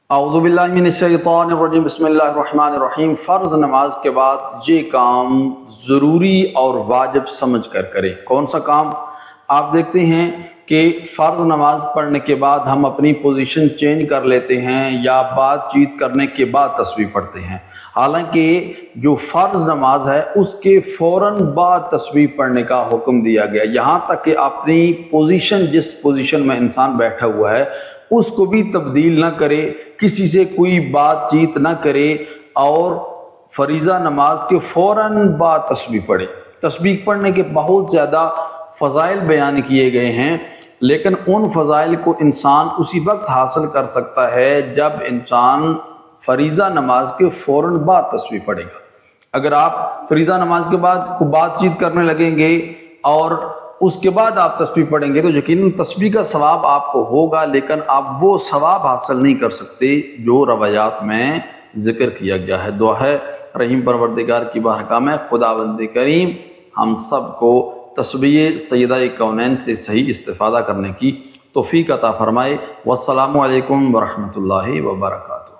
اعوذ باللہ من الشیطان الرجیم بسم اللہ الرحمن الرحیم۔ فرض نماز کے بعد یہ کام ضروری اور واجب سمجھ کر کریں۔ کون سا کام؟ آپ دیکھتے ہیں کہ فرض نماز پڑھنے کے بعد ہم اپنی پوزیشن چینج کر لیتے ہیں یا بات چیت کرنے کے بعد تسبیح پڑھتے ہیں، حالانکہ جو فرض نماز ہے اس کے فوراً بعد تسبیح پڑھنے کا حکم دیا گیا، یہاں تک کہ اپنی پوزیشن جس پوزیشن میں انسان بیٹھا ہوا ہے اس کو بھی تبدیل نہ کرے، کسی سے کوئی بات چیت نہ کرے اور فریضہ نماز کے فوراً بعد تسبیح پڑھے۔ تسبیح پڑھنے کے بہت زیادہ فضائل بیان کیے گئے ہیں، لیکن ان فضائل کو انسان اسی وقت حاصل کر سکتا ہے جب انسان فریضہ نماز کے فوراً بعد تسبیح پڑھے گا۔ اگر آپ فریضہ نماز کے بعد کوئی بات چیت کرنے لگیں گے اور اس کے بعد آپ تسبیح پڑھیں گے تو یقیناً تسبیح کا ثواب آپ کو ہوگا، لیکن آپ وہ ثواب حاصل نہیں کر سکتے جو روایات میں ذکر کیا گیا ہے۔ دعا ہے رحیم پروردگار کی بارگاہ میں خداوند کریم ہم سب کو تسبیح سیدہ کونین سے صحیح استفادہ کرنے کی توفیق عطا فرمائے۔ والسلام علیکم ورحمۃ اللہ وبرکاتہ۔